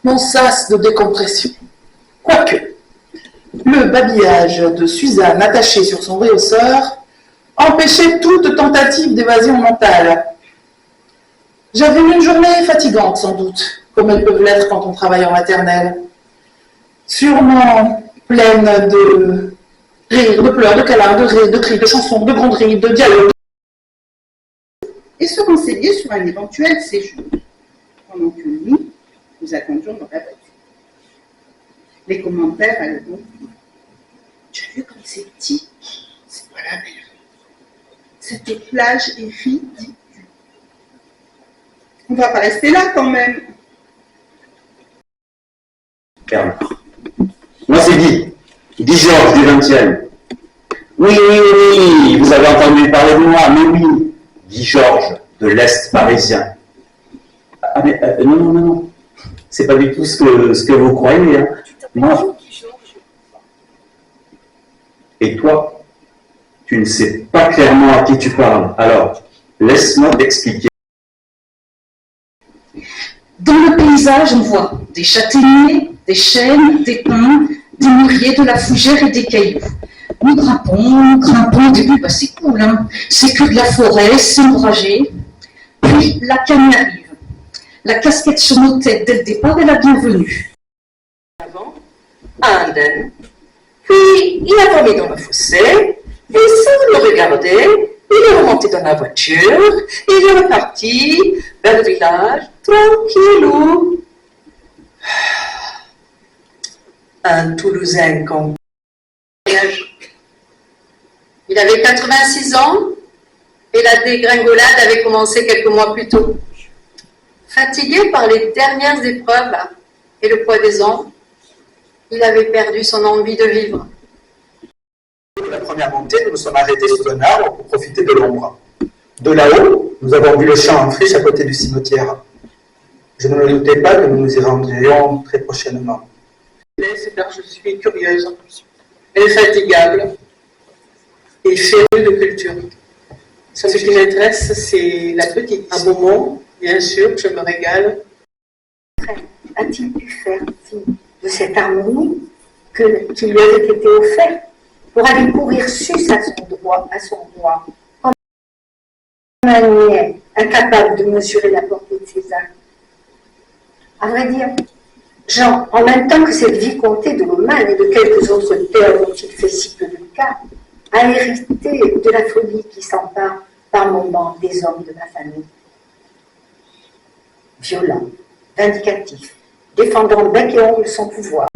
mon sas de décompression. Quoique, le babillage de Suzanne attaché sur son rehausseur empêchait toute tentative d'évasion mentale. J'avais eu une journée fatigante, sans doute, comme elles peuvent l'être quand on travaille en maternelle. Sûrement pleine de rires, de pleurs, de câlins, de rires, de cris, de chansons, de gronderies, de dialogues. Et se renseigner sur un éventuel séjour, pendant que nous attendions dans la voiture. Les commentaires allaient donc. Tu as vu comme c'est petit? C'est pas la mer. Cette plage est ridicule. On va pas rester là quand même. Bernard. Moi c'est Guy Georges du 20e. Oui, vous avez entendu parler de moi, mais oui, Guy Georges de l'Est parisien. Ah mais non, c'est pas du tout ce que vous croyez. Hein. Moi. Et toi, tu ne sais pas clairement à qui tu parles. Alors, laisse-moi t'expliquer. Dans le paysage, on voit des châtaigniers, des chênes, des pins, des mûriers, de la fougère et des cailloux. Nous grimpons, au début, c'est cool, hein. C'est que de la forêt, c'est ombragé. Puis la canne arrive. La casquette sur nos têtes dès le départ est la bienvenue. Avant, à Anden. Puis il a volé dans le fossé, et sans le regarder, il est remonté dans la voiture, et il est reparti vers le village, tranquillou. Un Toulousain comme il avait 86 ans et la dégringolade avait commencé quelques mois plus tôt. Fatigué par les dernières épreuves et le poids des ans, il avait perdu son envie de vivre. La première montée, nous nous sommes arrêtés sous un arbre pour profiter de l'ombre. De là-haut, nous avons vu le champ en friche à côté du cimetière. Je ne me doutais pas que nous nous y rendrions très prochainement. C'est car je suis curieuse, infatigable et férue de culture. Ce qui m'intéresse, c'est la petite. À Beaumont, bien sûr, je me régale. A-t-il pu faire fi de cette harmonie qui lui avait été offerte pour aller courir sus à son doigt, comme un niais, incapable de mesurer la portée de ses actes? À vrai dire, Jean, en même temps que cette vicomté de Lomagne et de quelques autres terres dont il fait si peu de cas, a hérité de la folie qui s'empare par moments des hommes de ma famille. Violent, vindicatif, défendant bec et ongle son pouvoir.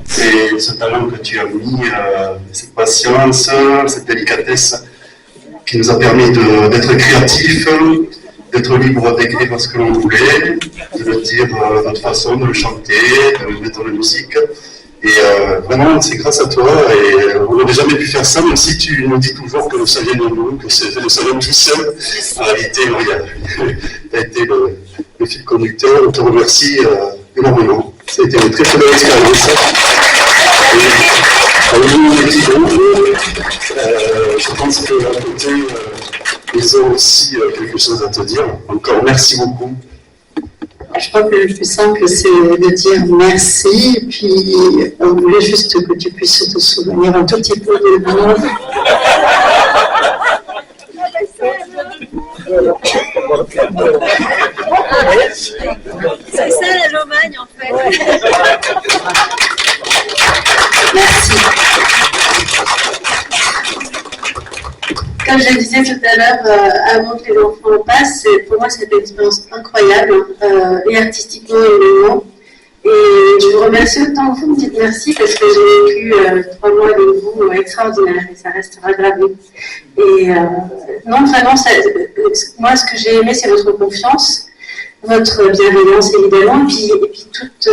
C'est ce talent que tu as mis, cette patience, cette délicatesse qui nous a permis d'être créatifs, d'être libre d'écrire ce que l'on voulait, de le dire de notre façon, de le chanter, de le mettre en musique. Et vraiment, c'est grâce à toi, et on n'aurait jamais pu faire ça, même si tu nous dis toujours que ça vient de nous, que nous sommes tout seuls. En réalité, tu as été le fil conducteur, on te remercie énormément. Ça a été une très très belle expérience. Je pense que à côté, ils ont aussi quelque chose à te dire. Encore merci beaucoup. Je crois que le plus simple, c'est de dire merci, et puis on voulait juste que tu puisses te souvenir un tout petit peu de nous. C'est ça la Lomagne en fait. Merci. Comme je le disais tout à l'heure, avant que les enfants passent, pour moi c'était une expérience incroyable, et artistiquement et humainement. Et je vous remercie autant que vous me dites merci parce que j'ai vécu 3 mois avec vous extraordinaire et ça restera gravé. Et non, vraiment, moi ce que j'ai aimé c'est votre confiance, votre bienveillance évidemment, et puis toute.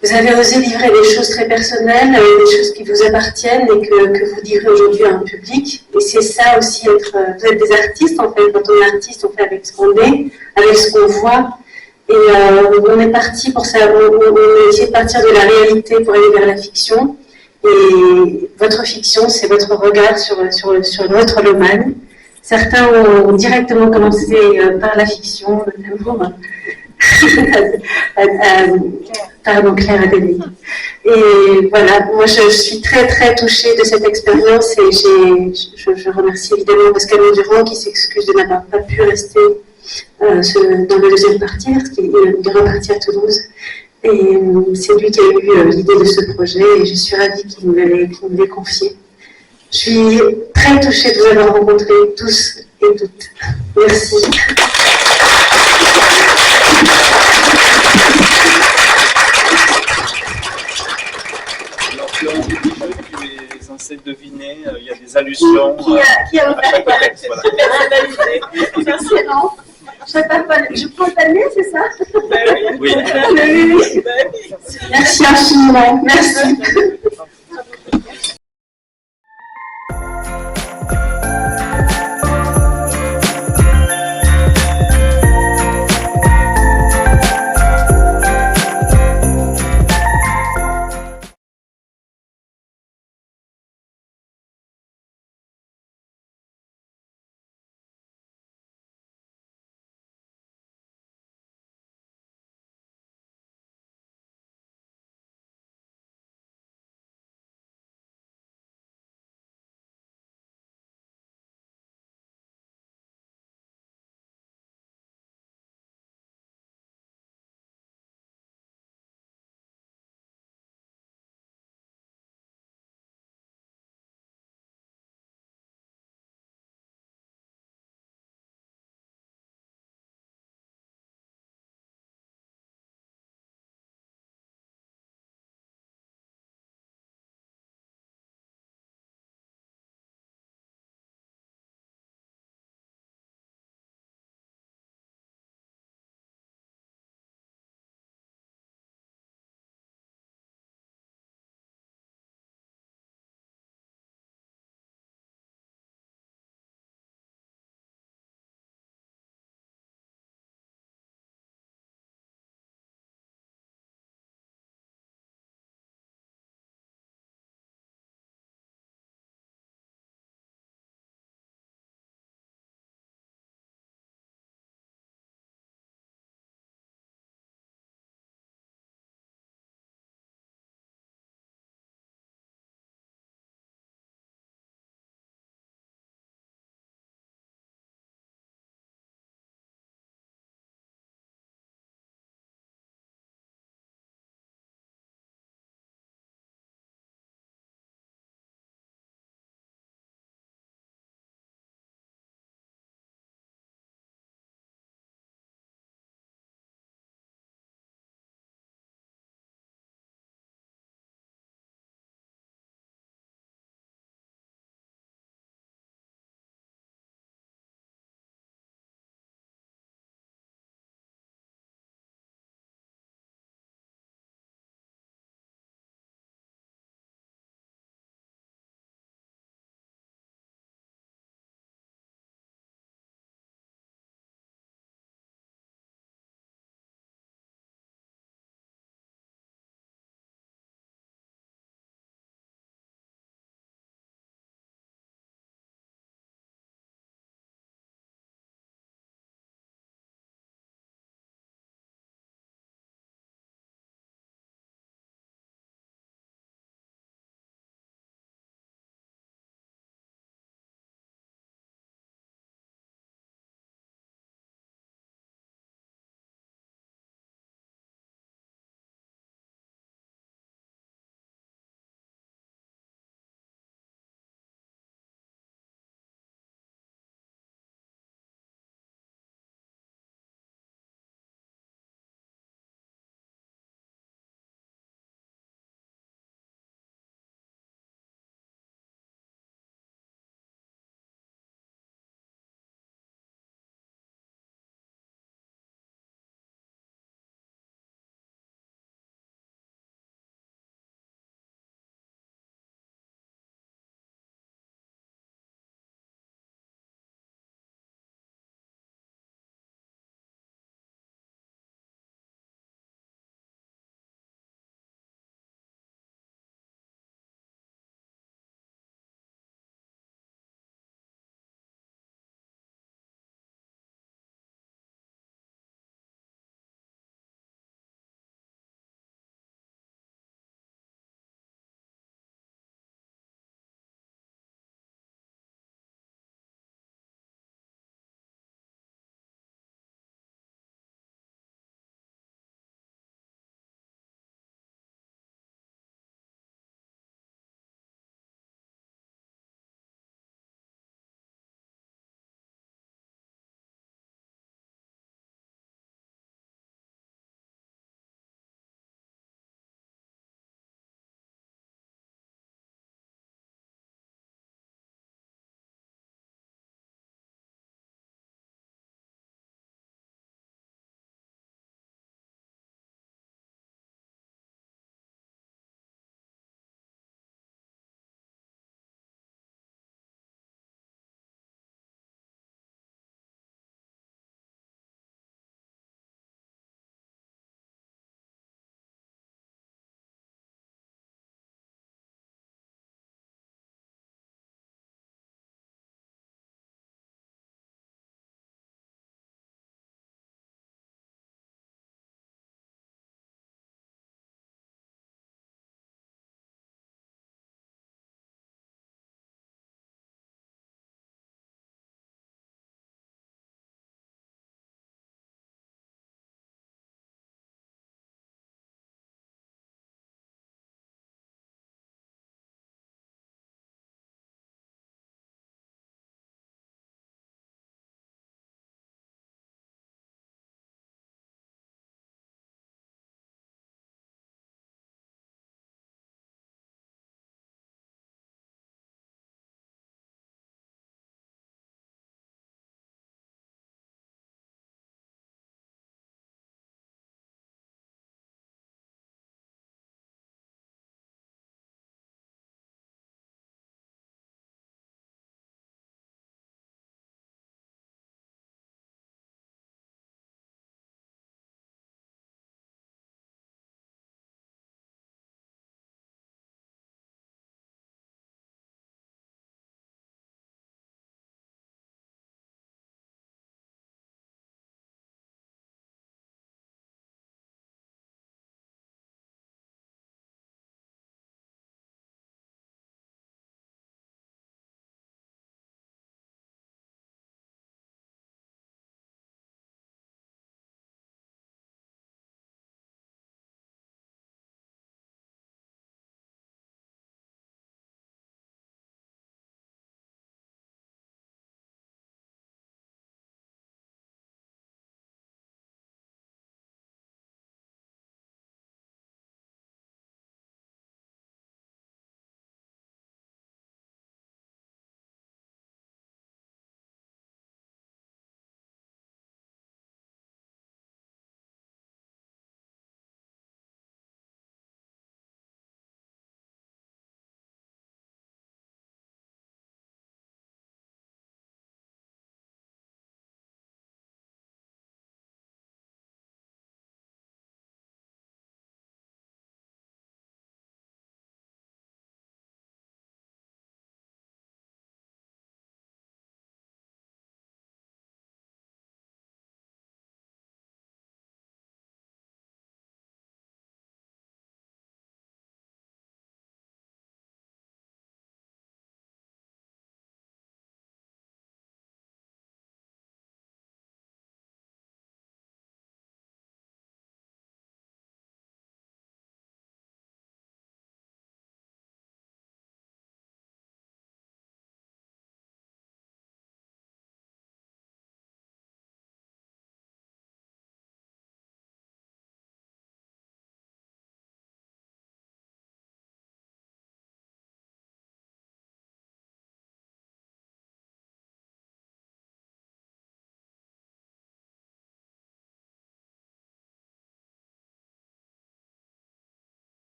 Vous avez osé livrer des choses très personnelles, des choses qui vous appartiennent et que vous direz aujourd'hui à un public. Et c'est ça aussi, vous êtes des artistes en fait. Quand on est artiste, on fait avec ce qu'on est, avec ce qu'on voit. Et on est parti pour ça, on a essayé de partir de la réalité pour aller vers la fiction. Et votre fiction, c'est votre regard sur notre Lomagne. Certains ont directement commencé par la fiction, notamment. Pardon, Claire Adélie. Et voilà, moi je suis très très touchée de cette expérience et je remercie évidemment Pascal Endurant qui s'excuse de n'avoir pas pu rester dans la deuxième partie parce qu'il est reparti à Toulouse. Et c'est lui qui a eu l'idée de ce projet et je suis ravie qu'il me l'ait confié. Je suis très touchée de vous avoir rencontrés tous et toutes. Merci. Les insectes devinés, il y a des allusions. Qui a ouvert C'est excellent. Je prends le panier, c'est ça? Oui. Oui. Merci infiniment. Merci.